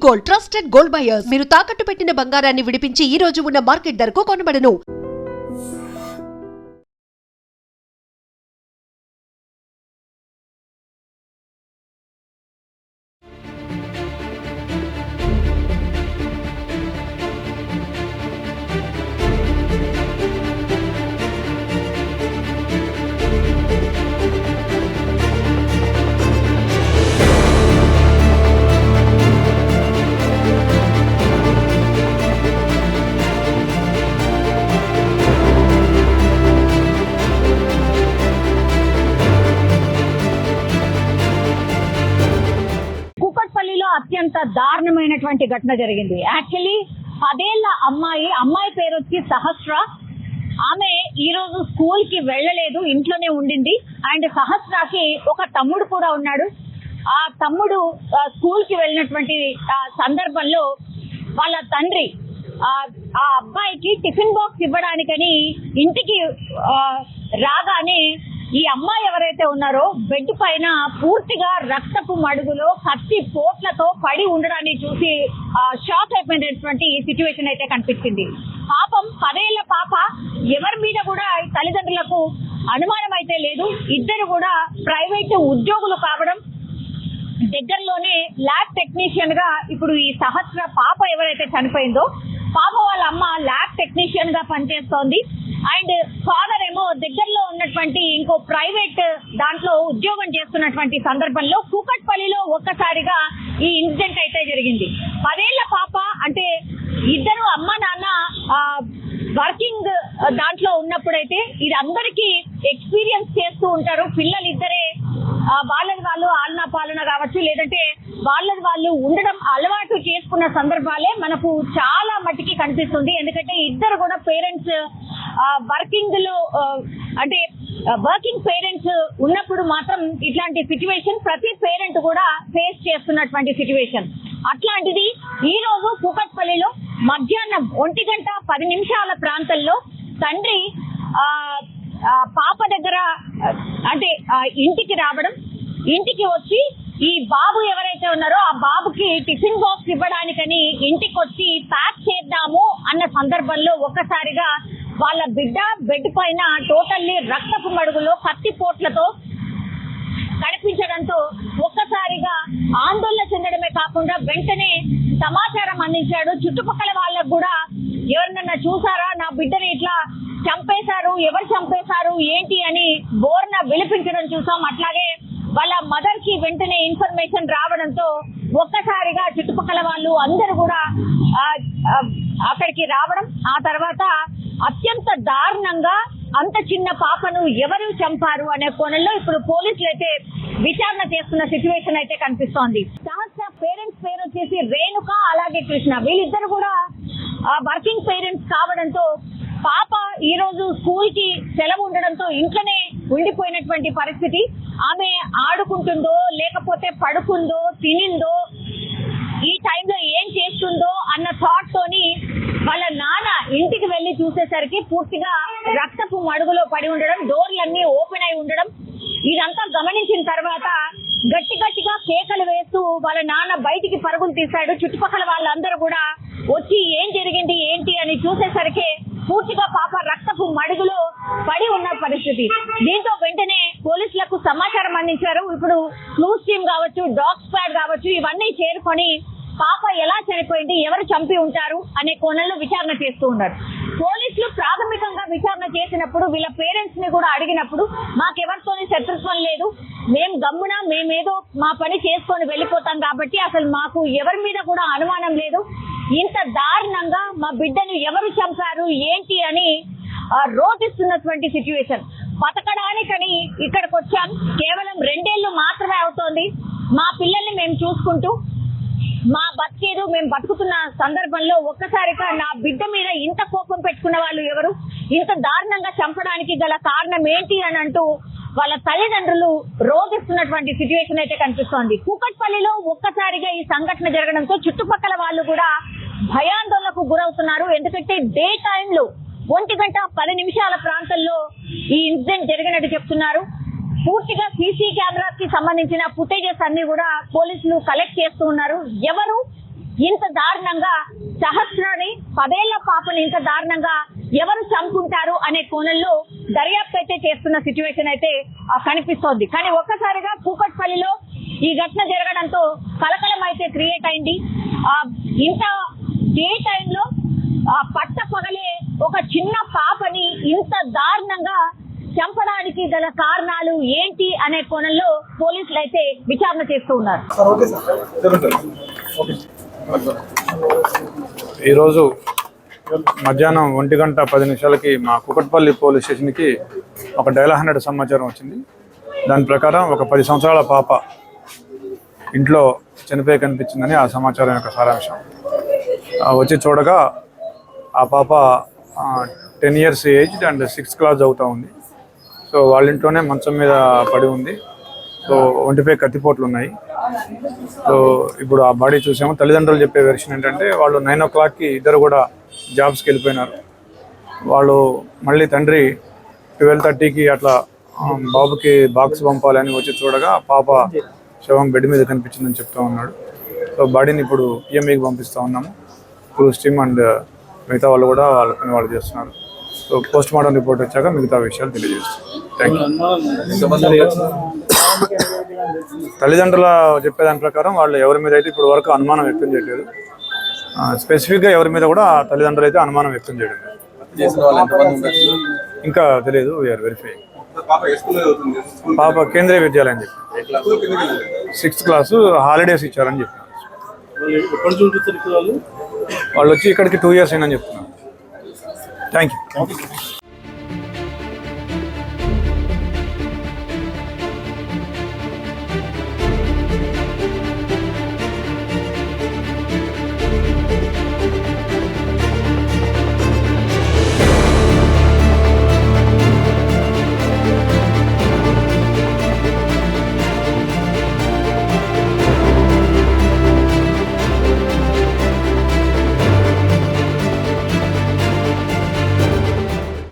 Gold, trusted gold buyers. మీరు తాకట్టు పెట్టిన బంగారాన్ని విడిపించి ఈ రోజు ఉన్న మార్కెట్ ధరకు కొనబడను. అత్యంత దారుణమైనటువంటి ఘటన జరిగింది. యాక్చువల్లీ 10 ఏళ్ల అమ్మాయి పేరు వచ్చి సహస్ర. ఆమె ఈ రోజు స్కూల్ కి వెళ్ళలేదు, ఇంట్లోనే ఉండింది. అండ్ సహస్రకి ఒక తమ్ముడు కూడా ఉన్నాడు. ఆ తమ్ముడు స్కూల్ కి వెళ్ళినటువంటి సందర్భంలో వాళ్ళ తండ్రి ఆ అబ్బాయికి టిఫిన్ బాక్స్ ఇవ్వడానికని ఇంటికి రాగానే ఈ అమ్మాయి ఎవరైతే ఉన్నారో బెడ్ పైన పూర్తిగా రక్తపు మడుగులో కత్తి పోట్లతో పడి ఉండడాన్ని చూసి షాక్ అయిపోయినటువంటి సిచ్యువేషన్ అయితే కనిపించింది. పాపం 10 ఏళ్ల పాప, ఎవరి మీద కూడా తల్లిదండ్రులకు అనుమానం అయితే లేదు. ఇద్దరు కూడా ప్రైవేట్ ఉద్యోగులు కావడం, దగ్గరలోనే ల్యాబ్ టెక్నీషియన్ గా ఇప్పుడు ఈ సహస్ర పాప ఎవరైతే చనిపోయిందో పాప వాళ్ళ అమ్మ ల్యాబ్ టెక్నీషియన్ గా పనిచేస్తోంది. అండ్ ఫాదర్ ఏమో దగ్గరలో ఉన్నటువంటి ఇంకో ప్రైవేట్ దాంట్లో ఉద్యోగం చేస్తున్నటువంటి సందర్భంలో కూకట్పల్లిలో ఒక్కసారిగా ఈ ఇన్సిడెంట్ అయితే జరిగింది. 10 ఏళ్ల పాప అంటే ఇద్దరు అమ్మ నాన్న వర్కింగ్ దాంట్లో ఉన్నప్పుడైతే ఇది అందరికీ ఎక్స్పీరియన్స్ చేస్తూ ఉంటారు. పిల్లలు ఇద్దరే వాళ్ళది వాళ్ళు ఆలనా పాలన కావచ్చు, లేదంటే వాళ్ళది వాళ్ళు ఉండడం అలవాటు చేసుకున్న సందర్భాలే మనకు చాలా మట్టికి కనిపిస్తుంది. ఎందుకంటే ఇద్దరు కూడా పేరెంట్స్ వర్కింగ్ పేరెంట్స్ ఉన్నప్పుడు మాత్రం ఇట్లాంటి సిచ్యువేషన్ ప్రతి పేరెంట్ కూడా ఫేస్ చేస్తున్నటువంటి సిచ్యువేషన్. అట్లాంటిది ఈ రోజు కూకట్పల్లిలో మధ్యాహ్నం 1:10 ప్రాంతంలో తండ్రి పాప దగ్గర అంటే ఇంటికి రావడం, ఇంటికి వచ్చి ఈ బాబు ఎవరైతే ఉన్నారో ఆ బాబుకి టిఫిన్ బాక్స్ ఇవ్వడానికని ఇంటికి వచ్చి ప్యాక్ చేద్దాము అన్న సందర్భంలో ఒక్కసారిగా వాళ్ళ బిడ్డ బెడ్ పైన టోటల్లీ రక్తపు మడుగులో కత్తి పోట్లతో కనిపించడంతో ఒక్కసారిగా ఆందోళన చెందడమే కాకుండా వెంటనే సమాచారం అందించాడు. చుట్టుపక్కల వాళ్ళకు కూడా ఎవరినన్నా చూసారా, నా బిడ్డని ఇట్లా చంపేశారు, ఎవరు చంపేశారు ఏంటి అని బోర్న విలిపించడం చూసాం. అట్లాగే వాళ్ళ మదర్ కి వెంటనే ఇన్ఫర్మేషన్ రావడంతో ఒక్కసారిగా చుట్టుపక్కల వాళ్ళు అందరూ కూడా అక్కడికి రావడం, ఆ తర్వాత అత్యంత దారుణంగా అంత చిన్న పాపను ఎవరు చంపారు అనే కోణంలో ఇప్పుడు పోలీసులు అయితే విచారణ చేస్తున్న సిచ్యువేషన్ అయితే కనిపిస్తోంది. సహస్ర పేరెంట్స్ పేరు వచ్చేసి రేణుక, అలాగే కృష్ణ. వీళ్ళిద్దరు కూడా వర్కింగ్ పేరెంట్స్ కావడంతో పాప ఈ రోజు స్కూల్ కి సెలవు ఉండడంతో ఇంట్లోనే ఉండిపోయినటువంటి పరిస్థితి. ఆమె ఆడుకుంటుందో లేకపోతే పడుకుందో తినిందో ఈ టైంలో ఏం చేస్తుందో అన్న థాట్ తోని వాళ్ళ నాన్న ఇంటికి వెళ్లి చూసేసరికి పూర్తిగా రక్తపు మడుగులో పడి ఉండడం, డోర్లన్నీ ఓపెన్ అయి ఉండడం, ఇదంతా గమనించిన తర్వాత గట్టిగా కేకలు వేస్తూ వాళ్ళ నాన్న బయటికి పరుగులు తీశాడు. చుట్టుపక్కల వాళ్ళందరూ కూడా వచ్చి ఏం జరిగింది ఏంటి అని చూసేసరికి పూర్తిగా పాప రక్తపు మడుగులో పడి ఉన్న పరిస్థితి. దీంతో వెంటనే పోలీసులకు సమాచారం అందించారు. ఇప్పుడు క్లూస్ టీమ్ కావచ్చు, డాగ్ స్క్వాడ్ కావచ్చు, ఇవన్నీ చేరుకొని పాప ఎలా చనిపోయింది, ఎవరు చంపి ఉంటారు అనే కోణంలో విచారణ చేస్తూ ఉన్నారు. పోలీసులు ప్రాథమికంగా విచారణ చేసినప్పుడు వీళ్ళ పేరెంట్స్ ని కూడా అడిగినప్పుడు మాకెవరితోని శత్రుత్వం లేదు, మేమేదో మా పని చేసుకొని వెళ్ళిపోతాం కాబట్టి అసలు మాకు ఎవరి మీద కూడా అనుమానం లేదు, ఇంత దారుణంగా మా బిడ్డను ఎవరు చంపారు ఏంటి అని రోధిస్తున్నటువంటి సిచ్యువేషన్. బతకడానికని ఇక్కడికి వచ్చాం, కేవలం 2 ఏళ్ళు మాత్రమే అవుతోంది, మా పిల్లల్ని మేము చూసుకుంటూ మా బతికేదు మేము బతుకుతున్న సందర్భంలో ఒక్కసారిగా నా బిడ్డ మీద ఇంత కోపం పెట్టుకున్న వాళ్ళు ఎవరు, ఇంత దారుణంగా చంపడానికి గల కారణం ఏంటి అని అంటూ వాళ్ళ తల్లిదండ్రులు రోధిస్తున్నటువంటి సిచ్యువేషన్ అయితే కనిపిస్తోంది. కూకట్పల్లిలో ఒక్కసారిగా ఈ సంఘటన జరగడంతో చుట్టుపక్కల వాళ్ళు కూడా భయాందోళనకు గురవుతున్నారు. ఎందుకంటే డే టైంలో 1:10 ప్రాంతంలో ఈ ఇన్సిడెంట్ జరిగినట్టు చెప్తున్నారు. పూర్తిగా సీసీ కెమెరాస్ కి సంబంధించిన ఫుటేజెస్ అన్ని కూడా పోలీసులు కలెక్ట్ చేస్తూ ఉన్నారు. ఎవరు ఇంత దారుణంగా సహస్రాని 10 ఏళ్ల పాపని ఇంత దారుణంగా ఎవరు చంపుకుంటారు అనే కోణంలో దర్యాప్తు అయితే చేస్తున్న సిచ్యువేషన్ అయితే కనిపిస్తోంది. కానీ ఒక్కసారిగా కూకట్పల్లిలో ఈ ఘటన జరగడంతో కలకలం అయితే క్రియేట్ అయింది. ఇంత డే టైంలో పట్ట పగలే ఒక చిన్న పాపని ఇంత దారుణంగా చంపడానికి గల కారణాలు ఏంటి అనే కోణంలో పోలీసులు అయితే విచారణ చేస్తూ ఉన్నారు. ఈరోజు మధ్యాహ్నం 1:10 మా కుకట్పల్లి పోలీస్ స్టేషన్కి ఒక డయల్ 100 సమాచారం వచ్చింది. దాని ప్రకారం ఒక 10 సంవత్సరాల పాప ఇంట్లో చనిపోయి కనిపించిందని ఆ సమాచారం యొక్క సారాంశం. వచ్చి చూడగా ఆ పాప 10 years age and 6th class చదువుతూ ఉంది. సో వాళ్ళ ఇంట్లోనే మంచం మీద పడి ఉంది. సో ఒంటిపై కత్తిపోట్లు ఉన్నాయి. సో ఇప్పుడు ఆ బాడీ చూసాము. తల్లిదండ్రులు చెప్పే వెర్షన్ ఏంటంటే వాళ్ళు 9 o'clockకి ఇద్దరు కూడా జాబ్స్కి వెళ్ళిపోయినారు. వాళ్ళు మళ్ళీ తండ్రి 12:30కి అట్లా బాబుకి బాక్స్ పంపాలని వచ్చి చూడగా పాప శవం బెడ్ మీద కనిపించిందని చెప్తూ ఉన్నాడు. సో బాడీని ఇప్పుడు పిఎంఈకి పంపిస్తూ ఉన్నాము. క్రూజ్ టీమ్ అండ్ మిగతా వాళ్ళు కూడా వాళ్ళ పని వాళ్ళు చేస్తున్నారు. సో పోస్ట్ మార్టం రిపోర్ట్ వచ్చాక మిగతా విషయాలు తెలియజేస్తాం. Thank you. తల్లిదండ్రుల చెప్పేదాని ప్రకారం వాళ్ళు ఎవరి మీద అయితే ఇప్పుడు వరకు అనుమానం వ్యక్తం చేయలేదు. స్పెసిఫిక్గా ఎవరి మీద కూడా తల్లిదండ్రులు అయితే అనుమానం వ్యక్తం చేయడం ఇంకా తెలియదు. We are verifying. పాప కేంద్రీయ విద్యాలయం చెప్పి 6th క్లాసు హాలిడేస్ ఇచ్చారని చెప్పినారు. వాళ్ళు వచ్చి ఇక్కడికి 2 years అయిందని చెప్తున్నారు. Thank you.